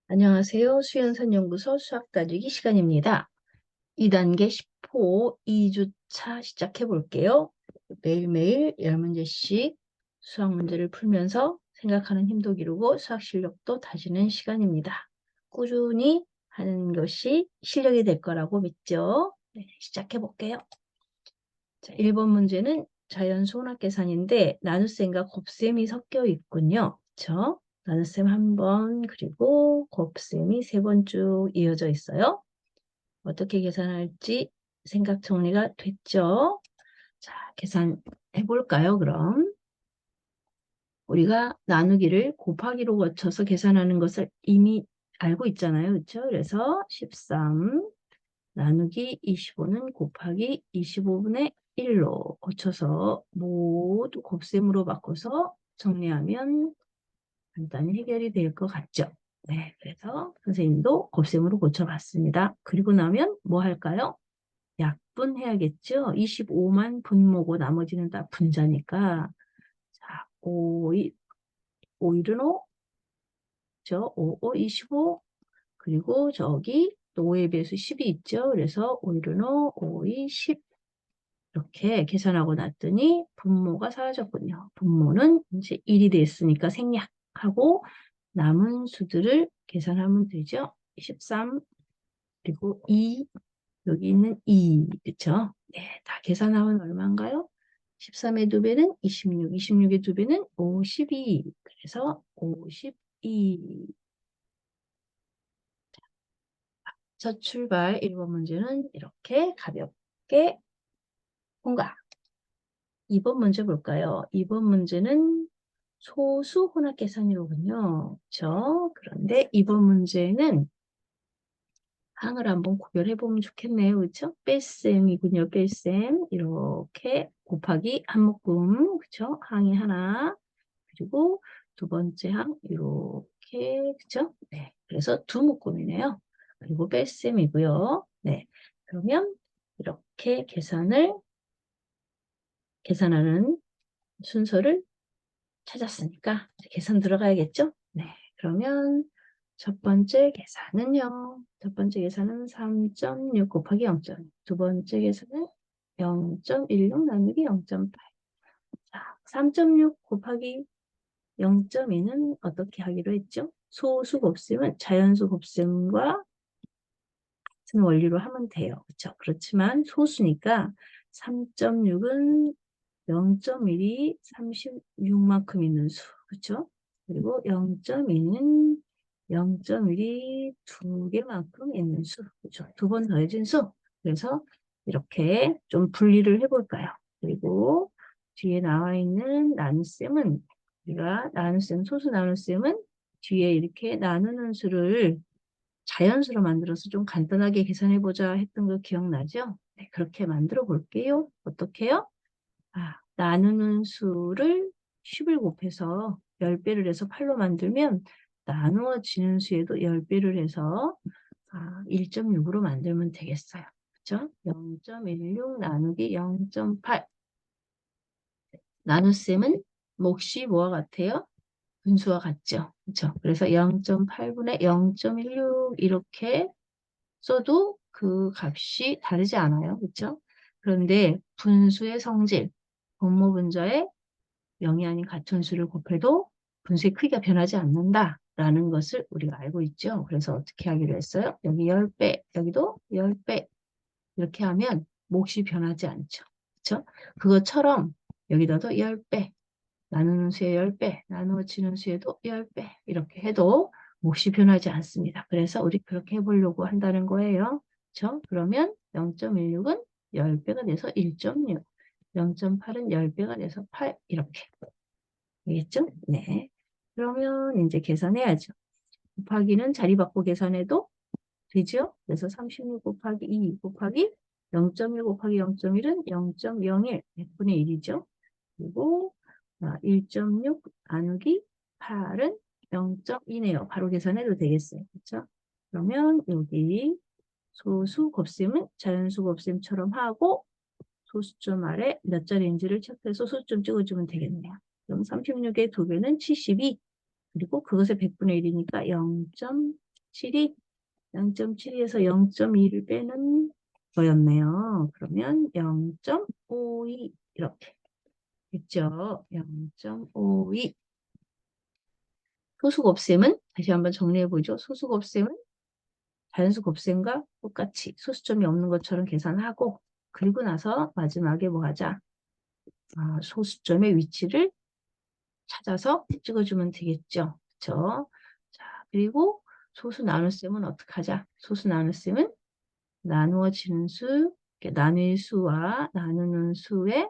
안녕하세요. 수연산연구소 수학 다지기 시간입니다. 2단계 10호 2주차 시작해 볼게요. 매일매일 10문제씩 수학 문제를 풀면서 생각하는 힘도 기르고 수학 실력도 다지는 시간입니다. 꾸준히 하는 것이 실력이 될 거라고 믿죠? 네, 시작해 볼게요. 자, 1번 문제는 자연수 혼합계산인데 나눗셈과 곱셈이 섞여 있군요. 그렇죠? 나눗셈 한 번, 그리고 곱셈이 세 번 쭉 이어져 있어요. 어떻게 계산할지 생각 정리가 됐죠? 자, 계산해 볼까요, 그럼? 우리가 나누기를 곱하기로 거쳐서 계산하는 것을 이미 알고 있잖아요. 그렇죠? 그래서 13 나누기 25는 곱하기 25분의 1로 고쳐서 모두 곱셈으로 바꿔서 정리하면 간단히 해결이 될 것 같죠? 네, 그래서 선생님도 곱셈으로 고쳐봤습니다. 그리고 나면 뭐 할까요? 약분해야겠죠? 25만 분모고 나머지는 다 분자니까 자, 5일은 5, 저 5, 25 그리고 저기 또 5에 비해서 10이 있죠? 그래서 5일은 5, 5, 10 이렇게 계산하고 났더니 분모가 사라졌군요. 분모는 이제 1이 됐으니까 생략하고 남은 수들을 계산하면 되죠. 13 그리고 2 여기 있는 2 그쵸? 네, 다 계산하면 얼마인가요? 13의 2배는 26, 26의 2배는 52 그래서 52 첫 출발 1번 문제는 이렇게 가볍게 통과 2번 문제 볼까요? 2번 문제는 소수 혼합 계산이로군요. 그렇죠? 그런데 이번 문제는 항을 한번 구별해 보면 좋겠네요. 그렇죠? 뺄셈이군요. 뺄셈. 이렇게 곱하기 한 묶음. 그렇죠? 항이 하나. 그리고 두 번째 항 이렇게 그렇죠? 네. 그래서 두 묶음이네요. 그리고 뺄셈이고요. 네. 그러면 이렇게 계산하는 순서를 찾았으니까 계산 들어가야겠죠? 네. 그러면 첫 번째 계산은요. 첫 번째 계산은 3.6 곱하기 0.2. 두 번째 계산은 0.16 나누기 0.8. 자, 3.6 곱하기 0.2는 어떻게 하기로 했죠? 소수 곱셈은 자연수 곱셈과 같은 원리로 하면 돼요. 그렇죠? 그렇지만 소수니까 3.6은 0.1이 36만큼 있는 수. 그렇죠? 그리고 0.2는 0.1이 두 개만큼 있는 수. 그렇죠? 두 번 더해진 수. 그래서 이렇게 좀 분리를 해볼까요? 그리고 뒤에 나와 있는 나눗셈은 우리가 나눗셈, 소수 나눗셈은 뒤에 이렇게 나누는 수를 자연수로 만들어서 좀 간단하게 계산해보자 했던 거 기억나죠? 네, 그렇게 만들어 볼게요. 어떻게요? 나누는 수를 10을 곱해서 10배를 해서 8로 만들면 나누어지는 수에도 10배를 해서 1.6으로 만들면 되겠어요. 그렇죠? 0.16 나누기 0.8 나눗셈은 몫이 뭐와 같아요? 분수와 같죠? 그렇죠? 그래서 0.8분의 0.16 이렇게 써도 그 값이 다르지 않아요. 그렇죠? 그런데 분수의 성질, 분모 분자의 0이 아닌 같은 수를 곱해도 분수의 크기가 변하지 않는다라는 것을 우리가 알고 있죠. 그래서 어떻게 하기로 했어요? 여기 10배, 여기도 10배 이렇게 하면 몫이 변하지 않죠. 그렇죠? 그것처럼 여기다도 10배, 나누는 수에 10배, 나누어지는 수에도 10배 이렇게 해도 몫이 변하지 않습니다. 그래서 우리 그렇게 해보려고 한다는 거예요. 그렇죠? 그러면 0.16은 10배가 돼서 1.6, 0.8은 10배가 돼서 8 이렇게. 알겠죠? 네. 그러면 이제 계산해야죠. 곱하기는 자리 바꿔 계산해도 되죠? 그래서 36 곱하기 2 곱하기 0.1 곱하기 0.1은 0.01, 100분의 1이죠. 그리고 1.6 나누기 8은 0.2네요. 바로 계산해도 되겠어요. 그렇죠? 그러면 여기 소수 곱셈은 자연수 곱셈처럼 하고 소수점 아래 몇 자리인지를 체크해서 소수점 찍어주면 되겠네요. 그럼 36의 2배는 72 그리고 그것의 100분의 1이니까 0.72 0.7이 0.7에서 0.2를 빼는 거였네요. 그러면 0.52 이렇게 됐죠. 0.52. 소수 곱셈은 다시 한번 정리해보죠. 소수 곱셈은 자연수 곱셈과 똑같이 소수점이 없는 것처럼 계산하고 그리고 나서 마지막에 뭐 하자? 소수점의 위치를 찾아서 찍어주면 되겠죠. 그렇죠? 자, 그리고 소수 나눗셈은 어떻게 하자? 소수 나눗셈은 나누어지는 수, 나눌 수와 나누는 수의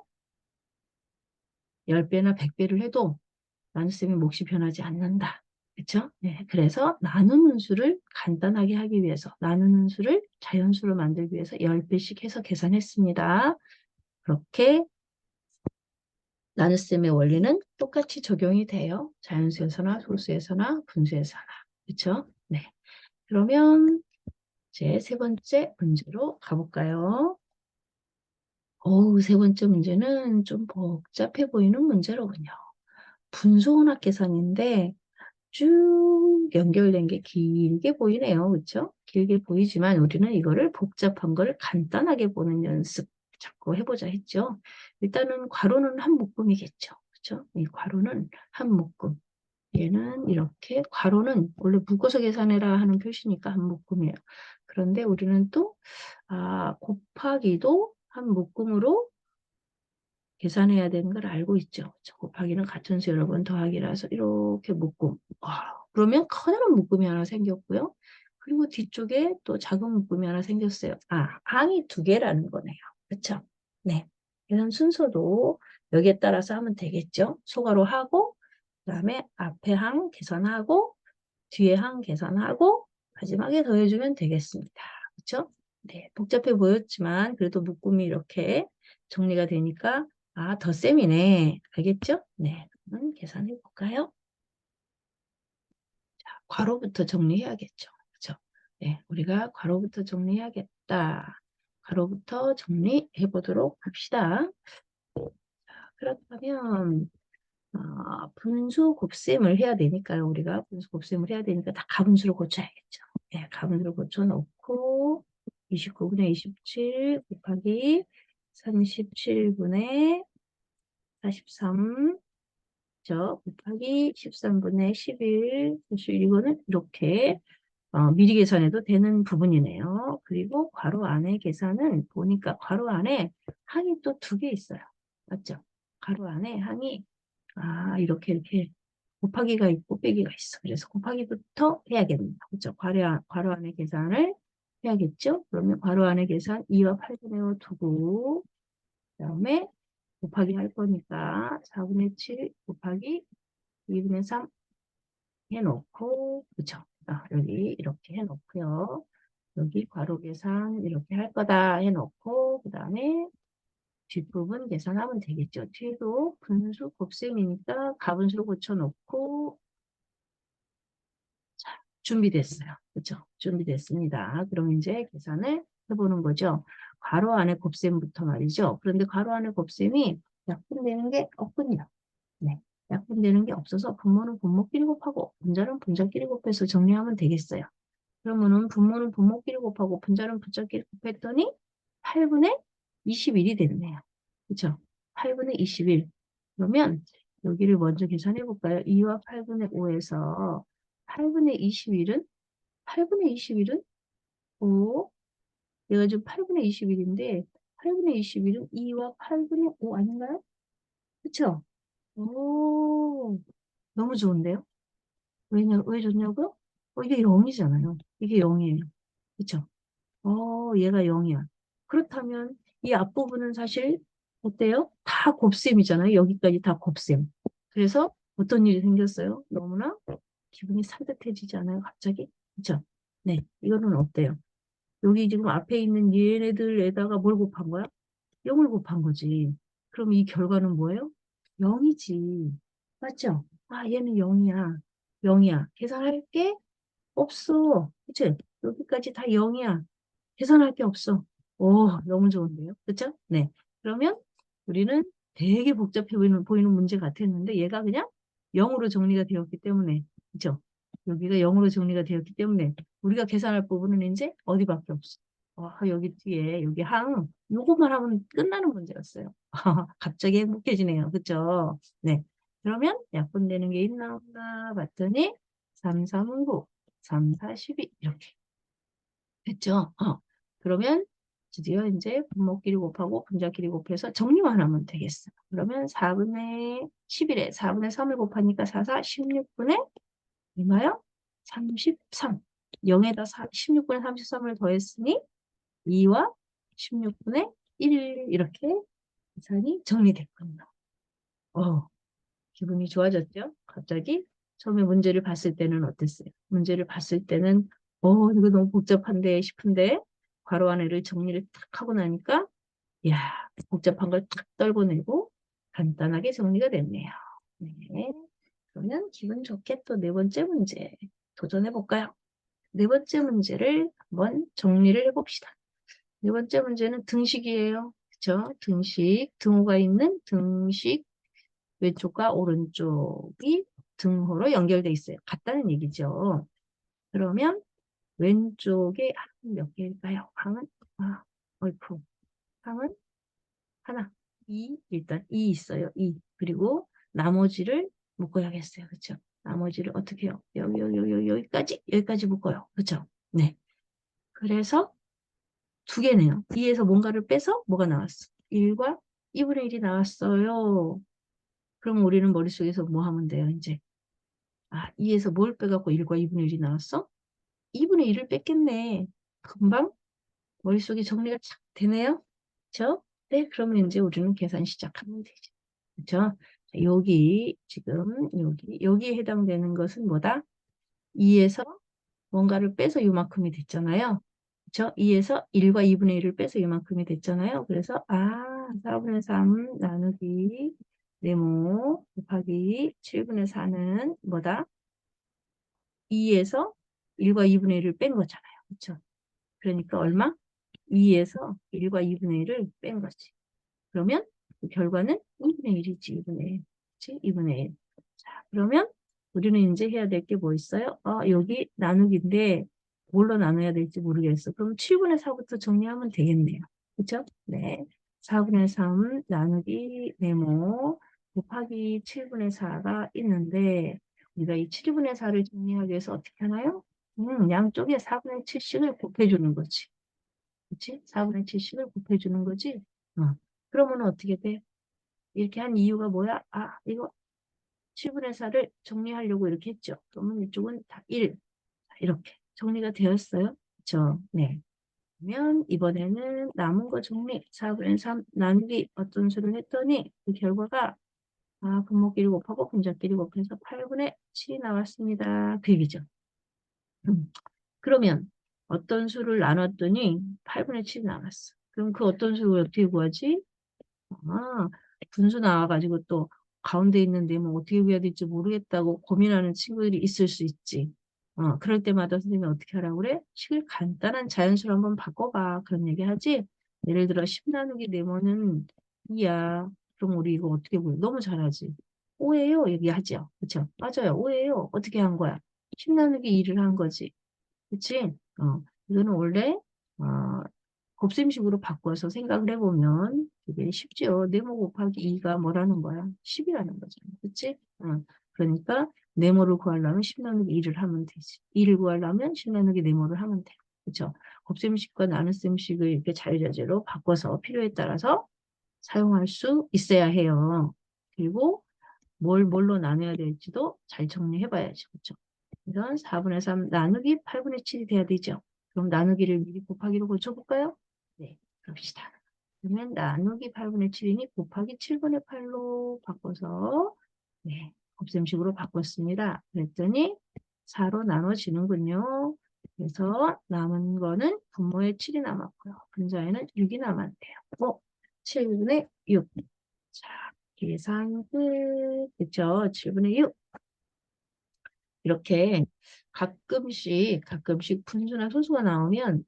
10배나 100배를 해도 나눗셈이 몫이 변하지 않는다. 그렇죠? 네, 그래서 나누는 수를 간단하게 하기 위해서 나누는 수를 자연수로 만들기 위해서 10배씩 해서 계산했습니다. 그렇게 나눗셈의 원리는 똑같이 적용이 돼요. 자연수에서나 소수에서나 분수에서나. 그렇죠? 네. 그러면 이제 세 번째 문제로 가볼까요? 세 번째 문제는 좀 복잡해 보이는 문제로군요. 분수원학 계산인데 쭉 연결된 게 길게 보이네요. 그렇죠? 길게 보이지만 우리는 이거를 복잡한 걸 간단하게 보는 연습 자꾸 해보자 했죠. 일단은 괄호는 한 묶음이겠죠. 그렇죠? 이 괄호는 한 묶음. 얘는 이렇게 괄호는 원래 묶어서 계산해라 하는 표시니까 한 묶음이에요. 그런데 우리는 또 곱하기도 한 묶음으로 계산해야 되는 걸 알고 있죠. 곱하기는 같은 수 여러 번 더하기라서 이렇게 묶음. 그러면 커다란 묶음이 하나 생겼고요. 그리고 뒤쪽에 또 작은 묶음이 하나 생겼어요. 항이 두 개라는 거네요. 그렇죠? 네. 계산 순서도 여기에 따라서 하면 되겠죠. 소괄호 하고 그다음에 앞에 항 계산하고 뒤에 항 계산하고 마지막에 더해주면 되겠습니다. 그렇죠? 네, 복잡해 보였지만 그래도 묶음이 이렇게 정리가 되니까 덧셈이네. 알겠죠? 네, 그럼 계산해 볼까요? 자, 괄호부터 정리해야겠죠. 그렇죠? 네, 우리가 괄호부터 정리해야겠다. 괄호부터 정리해 보도록 합시다. 자, 그렇다면 분수 곱셈을 해야 되니까요. 우리가 분수 곱셈을 해야 되니까 다 가분수로 고쳐야겠죠. 네, 가분수로 고쳐놓고 29분의 27 곱하기 37분의 43 곱하기 13분의 11 사실 이거는 이렇게 미리 계산해도 되는 부분이네요. 그리고 괄호 안에 계산은 보니까 괄호 안에 항이 또 두 개 있어요. 맞죠? 괄호 안에 항이 이렇게 곱하기가 있고 빼기가 있어. 그래서 곱하기부터 해야겠네요. 그렇죠? 괄호 안에 계산을 해야겠죠? 그러면 괄호 안에 계산 2와 8분의 5 두고 그다음에 곱하기 할 거니까 4분의 7 곱하기 2분의 3 해놓고 그렇죠? 여기 이렇게 해놓고요. 여기 괄호 계산 이렇게 할 거다 해놓고 그 다음에 뒷부분 계산하면 되겠죠. 뒤에도 분수 곱셈이니까 가분수로 고쳐놓고 자, 준비됐어요. 그렇죠? 준비됐습니다. 그럼 이제 계산을 해보는 거죠. 괄호 안에 곱셈부터 말이죠. 그런데 괄호 안에 곱셈이 약분되는 게 없군요. 네, 약분되는 게 없어서 분모는 분모끼리 곱하고 분자는 분자끼리 곱해서 정리하면 되겠어요. 그러면은 분모는 분모끼리 곱하고 분자는 분자끼리 곱했더니 8분의 21이 됐네요. 그렇죠? 8분의 21. 그러면 여기를 먼저 계산해 볼까요? 2와 8분의 5에서 8분의 21은 8분의 21은 5. 내가 지금 8분의 21인데 8분의 21은 2와 8분의 5 아닌가요? 그렇죠? 오, 너무 좋은데요? 왜 좋냐고요? 이게 0이잖아요. 이게 0이에요. 그쵸? 얘가 0이야. 그렇다면 이 앞부분은 사실 어때요? 다 곱셈이잖아요. 여기까지 다 곱셈. 그래서 어떤 일이 생겼어요? 너무나 기분이 산뜻해지지 않아요? 갑자기? 그쵸? 네. 이거는 어때요? 여기 지금 앞에 있는 얘네들에다가 뭘 곱한 거야? 0을 곱한 거지. 그럼 이 결과는 뭐예요? 0이지. 맞죠? 얘는 0이야. 0이야. 계산할 게 없어. 그치? 여기까지 다 0이야. 계산할 게 없어. 너무 좋은데요? 그쵸? 네. 그러면 우리는 되게 복잡해 보이는 문제 같았는데 얘가 그냥 0으로 정리가 되었기 때문에. 그쵸? 여기가 0으로 정리가 되었기 때문에 우리가 계산할 부분은 이제 어디밖에 없어. 여기 뒤에 여기 항 요것만 하면 끝나는 문제였어요. 갑자기 행복해지네요. 그쵸? 네. 그러면 약분되는 게 있나 없나 봤더니 3, 3은 9, 3, 4, 12 이렇게 됐죠? 그러면 드디어 이제 분모끼리 곱하고 분자끼리 곱해서 정리만 하면 되겠어. 그러면 4분의 11에 4분의 3을 곱하니까 4, 4, 16분의 얼마요? 33. 0에다 16분의 33을 더했으니 2와 16분의 1 이렇게 계산이 정리됐군요. 기분이 좋아졌죠? 갑자기 처음에 문제를 봤을 때는 어땠어요? 문제를 봤을 때는 이거 너무 복잡한데 싶은데 괄호 안에를 정리를 탁 하고 나니까 야 복잡한 걸 탁 떨궈내고 간단하게 정리가 됐네요. 네. 그러면 기분 좋게 또 네 번째 문제 도전해 볼까요? 네 번째 문제를 한번 정리를 해봅시다. 네 번째 문제는 등식이에요. 그쵸? 등식, 등호가 있는 등식 왼쪽과 오른쪽이 등호로 연결돼 있어요. 같다는 얘기죠. 그러면 왼쪽에 항은 몇 개일까요? 항은 어이쿠 항은 하나, 2 일단 2 있어요. 2 그리고 나머지를 묶어야겠어요. 그렇죠? 나머지를 어떻게 해요? 여기까지 묶어요. 그렇죠? 네. 그래서 두 개네요. 2에서 뭔가를 빼서 뭐가 나왔어? 1과 2분의 1이 나왔어요. 그럼 우리는 머릿속에서 뭐 하면 돼요? 이제 2에서 뭘 빼갖고 1과 2분의 1이 나왔어? 2분의 1을 뺐겠네. 금방 머릿속에 정리가 착 되네요. 그쵸? 네, 그러면 이제 우리는 계산 시작하면 되죠. 그쵸? 여기, 지금, 여기에 해당되는 것은 뭐다? 2에서 뭔가를 빼서 요만큼이 됐잖아요. 그쵸? 2에서 1과 2분의 1을 빼서 요만큼이 됐잖아요. 그래서, 4분의 3 나누기 네모 곱하기 7분의 4는 뭐다? 2에서 1과 2분의 1을 뺀 거잖아요. 그쵸? 그러니까 얼마? 2에서 1과 2분의 1을 뺀 거지. 그러면 그 결과는 2분의 1이지. 2분의 1. 그치? 2분의 1. 자, 그러면 우리는 이제 해야 될 게 뭐 있어요? 여기 나누기인데 뭘로 나눠야 될지 모르겠어. 그럼 7분의 4부터 정리하면 되겠네요. 그쵸? 네. 4분의 3 나누기 네모 곱하기 7분의 4가 있는데 우리가 이 7분의 4를 정리하기 위해서 어떻게 하나요? 양쪽에 4분의 7씩을 곱해주는 거지. 그치? 4분의 7씩을 곱해주는 거지. 그러면 어떻게 돼? 이렇게 한 이유가 뭐야? 이거 7분의 4를 정리하려고 이렇게 했죠. 그러면 이쪽은 다 1. 이렇게 정리가 되었어요. 그쵸? 네. 그러면 이번에는 남은 거 정리. 4분의 3 나누기 어떤 수를 했더니 그 결과가 분모끼리 곱하고 분자끼리 곱해서 8분의 7이 나왔습니다. 그 얘기죠. 그러면 어떤 수를 나눴더니 8분의 7이 나왔어. 그럼 그 어떤 수를 어떻게 구하지? 아, 분수 나와가지고 또 가운데 있는데 뭐 어떻게 구해야 될지 모르겠다고 고민하는 친구들이 있을 수 있지. 그럴 때마다 선생님이 어떻게 하라고 그래? 식을 간단한 자연수로 한번 바꿔봐. 그런 얘기 하지? 예를 들어 10 나누기 네모는 2야. 그럼 우리 이거 어떻게 구해? 너무 잘하지. 5예요? 얘기하죠. 그쵸? 맞아요. 5예요. 어떻게 한 거야? 10 나누기 2를 한 거지. 그치? 이거는 원래, 어, 곱셈식으로 바꿔서 생각을 해보면 되게 쉽죠. 네모 곱하기 2가 뭐라는 거야? 10이라는 거죠. 그치? 그러니까 네모를 구하려면 10 나누기 2를 하면 되지. 2를 구하려면 10 나누기 네모를 하면 돼. 그쵸? 곱셈식과 나눗셈식을 이렇게 자유자재로 바꿔서 필요에 따라서 사용할 수 있어야 해요. 그리고 뭘로 나눠야 될지도 잘 정리해봐야죠. 그쵸? 이건 4분의 3 나누기 8분의 7이 돼야 되죠. 그럼 나누기를 미리 곱하기로 고쳐볼까요? 네, 그럽시다. 그러면 나누기 8분의 7이니 곱하기 7분의 8로 바꿔서 네, 곱셈식으로 바꿨습니다. 그랬더니 4로 나눠지는군요. 그래서 남은 거는 분모에 7이 남았고요. 분자에는 6이 남았네요. 7분의 6. 자, 계산 끝. 그쵸? 7분의 6. 이렇게 가끔씩 분수나 소수가 나오면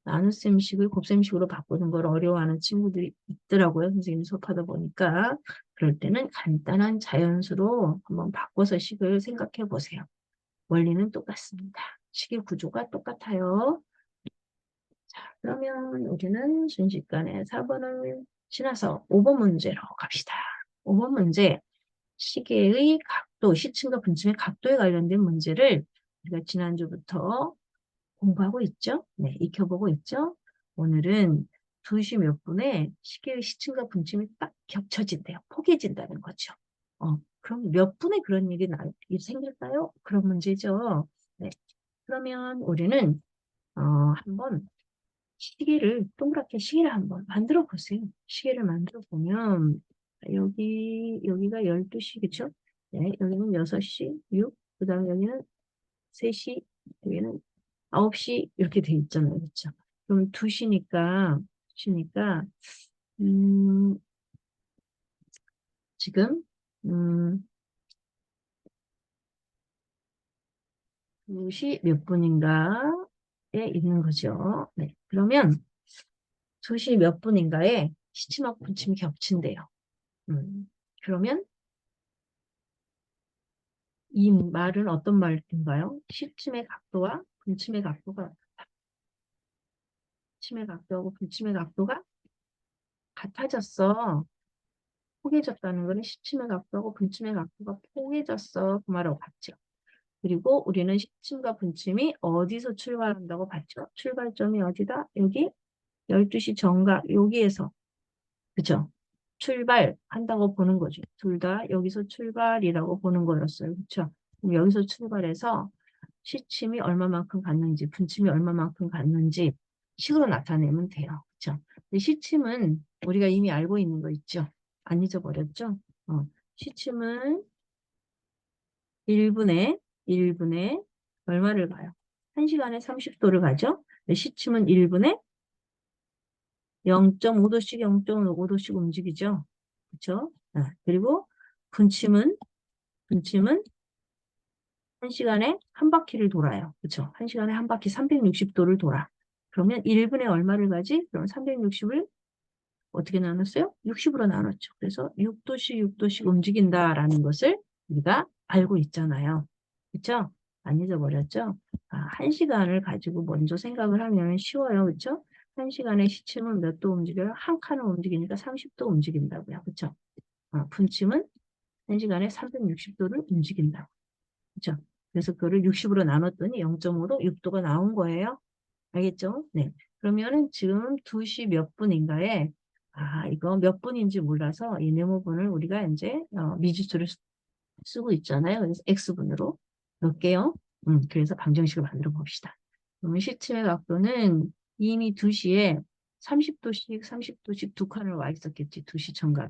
나눗셈식을 곱셈식으로 바꾸는 걸 어려워하는 친구들이 있더라고요. 선생님이 수업하다 보니까. 그럴 때는 간단한 자연수로 한번 바꿔서 식을 생각해 보세요. 원리는 똑같습니다. 시계 구조가 똑같아요. 자, 그러면 우리는 순식간에 4번을 지나서 5번 문제로 갑시다. 5번 문제, 시계의 각도, 시침과 분침의 각도에 관련된 문제를 우리가 지난주부터 공부하고 있죠? 네, 익혀보고 있죠? 오늘은 2시 몇 분에 시계의 시침과 분침이 딱 겹쳐진대요. 포개진다는 거죠. 그럼 몇 분에 그런 일이 생길까요? 그런 문제죠. 네, 그러면 우리는 한번 동그랗게 시계를 한번 만들어 보세요. 시계를 만들어 보면 여기가 12시, 그쵸? 네, 여기는 6시, 6, 그 다음에 여기는 3시, 여기는 9시 이렇게 돼 있잖아요. 그쵸? 그럼 2시니까, 음, 지금, 2시 몇 분인가에 있는 거죠. 네. 그러면 2시 몇 분인가에 시침하고 분침이 겹친대요. 그러면 이 말은 어떤 말인가요? 시침의 각도와 분침의 각도가, 시침의 각도하고 분침의 각도가 같아졌어. 포개졌다는 거는 시침의 각도하고 분침의 각도가 포개졌어. 그 말하고 같죠. 그리고 우리는 시침과 분침이 어디서 출발한다고 봤죠? 출발점이 어디다? 여기 12시 정각 여기에서 그죠? 출발한다고 보는 거죠. 둘 다 여기서 출발이라고 보는 거였어요. 그렇죠? 그럼 여기서 출발해서 시침이 얼마만큼 갔는지 분침이 얼마만큼 갔는지 식으로 나타내면 돼요. 그렇죠? 근데 시침은 우리가 이미 알고 있는 거 있죠? 안 잊어버렸죠? 시침은 1분에 얼마를 가요? 1시간에 30도를 가죠? 시침은 1분에 0.5도씩 0.5도씩 움직이죠. 그렇죠? 그리고 분침은 1시간에 한 바퀴를 돌아요. 그렇죠? 1시간에 한 바퀴 360도를 돌아. 그러면 1분에 얼마를 가지? 그럼 360을 어떻게 나눴어요? 60으로 나눴죠. 그래서 6도씩 움직인다라는 것을 우리가 알고 있잖아요. 그렇죠? 안 잊어버렸죠? 1시간을 가지고 먼저 생각을 하면 쉬워요. 그렇죠? 1시간의 시침은 몇 도 움직여요? 한 칸을 움직이니까 30도 움직인다고요. 그렇죠? 분침은 1시간에 360도를 움직인다고. 그렇죠? 그래서 그거를 60으로 나눴더니 0.5도 6도가 나온 거예요. 알겠죠? 네. 그러면은 지금 2시 몇 분인가에 이거 몇 분인지 몰라서 이 네모분을 우리가 이제 미지수를 쓰고 있잖아요. 그래서 x분으로 넣을게요. 그래서 방정식을 만들어 봅시다. 그러면 시침의 각도는 이미 2시에 30도씩 두 칸을 와 있었겠지. 2시 정각에.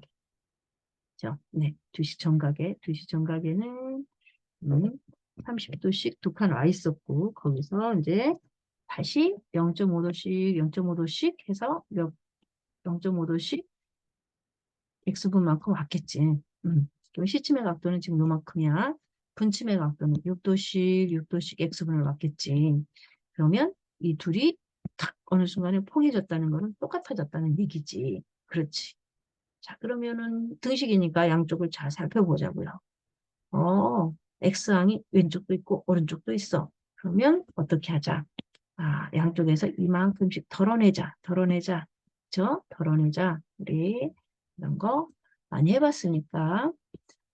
그죠? 네. 2시 정각에는 30도씩 두 칸 와 있었고, 거기서 이제 다시 0.5도씩 해서 0.5도씩 x분만큼 왔겠지. 그럼 시침의 각도는 지금 요만큼이야. 분침의 각도는 6도씩 x분을 왔겠지. 그러면 이 둘이 탁 어느 순간에 포개졌다는 거는 똑같아졌다는 얘기지. 그렇지. 자, 그러면은 등식이니까 양쪽을 잘 살펴보자고요. X항이 왼쪽도 있고 오른쪽도 있어. 그러면 어떻게 하자? 양쪽에서 이만큼씩 덜어내자. 그죠? 덜어내자. 우리 이런 거 많이 해봤으니까.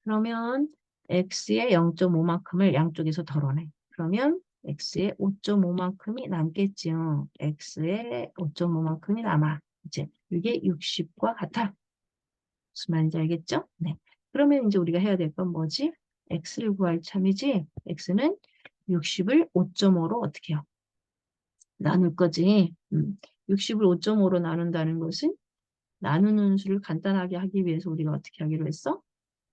그러면 X의 0.5만큼을 양쪽에서 덜어내. 그러면 X의 5.5만큼이 남겠지요. X의 5.5만큼이 남아. 이제 이게 60과 같아. 무슨 말인지 알겠죠? 네. 그러면 이제 우리가 해야 될 건 뭐지? x를 구할 참이지. x는 60을 5.5로 어떻게 해요? 나눌 거지. 60을 5.5로 나눈다는 것은 나누는 수를 간단하게 하기 위해서 우리가 어떻게 하기로 했어?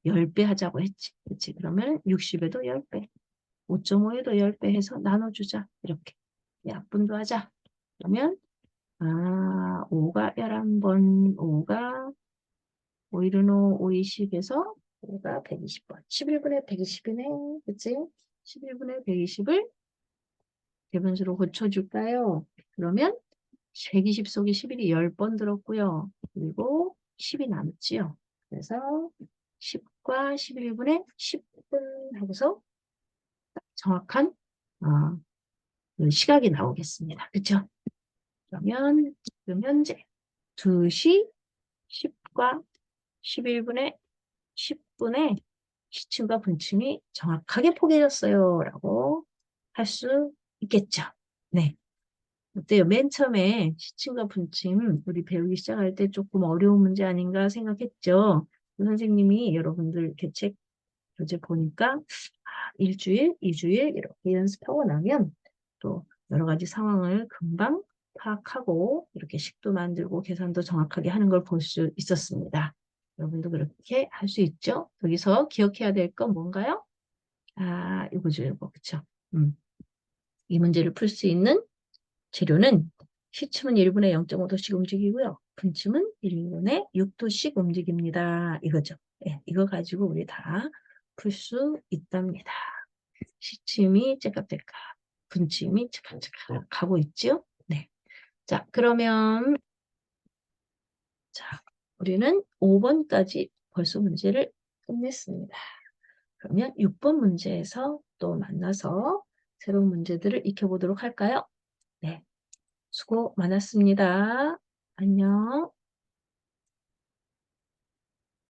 10배 하자고 했지. 그렇지? 그러면 60에도 10배, 5.5에도 10배 해서 나눠주자. 이렇게. 약분도 하자. 그러면 5가 11번, 5가 5일은 5, 520에서 5가 120번. 11분의 120이네. 그치? 11분의 120을 대분수로 고쳐줄까요? 그러면 120 속에 11이 10번 들었고요. 그리고 10이 남지요. 그래서 10과 11분의 10분 하고서 정확한 그 시각이 나오겠습니다. 그쵸? 그러면 지금 현재 2시 10과 11분에 10분에 시침과 분침이 정확하게 포개졌어요. 라고 할 수 있겠죠. 네. 어때요? 맨 처음에 시침과 분침 우리 배우기 시작할 때 조금 어려운 문제 아닌가 생각했죠. 선생님이 여러분들 대책 교재 보니까 일주일, 2주일 이렇게 연습하고 나면 또 여러 가지 상황을 금방 파악하고 이렇게 식도 만들고 계산도 정확하게 하는 걸 볼 수 있었습니다. 여러분도 그렇게 할 수 있죠? 여기서 기억해야 될 건 뭔가요? 이거죠, 이거. 그쵸? 이 문제를 풀 수 있는 재료는 시침은 1분에 0.5도씩 움직이고요. 분침은 1분에 6도씩 움직입니다. 이거죠. 네, 이거 가지고 우리 다 풀 수 있답니다. 시침이 째깍째깍, 분침이 째깍째깍 가고 있죠? 네. 자, 그러면 자, 우리는 5번까지 벌써 문제를 끝냈습니다. 그러면 6번 문제에서 또 만나서 새로운 문제들을 익혀보도록 할까요? 네. 수고 많았습니다. 안녕.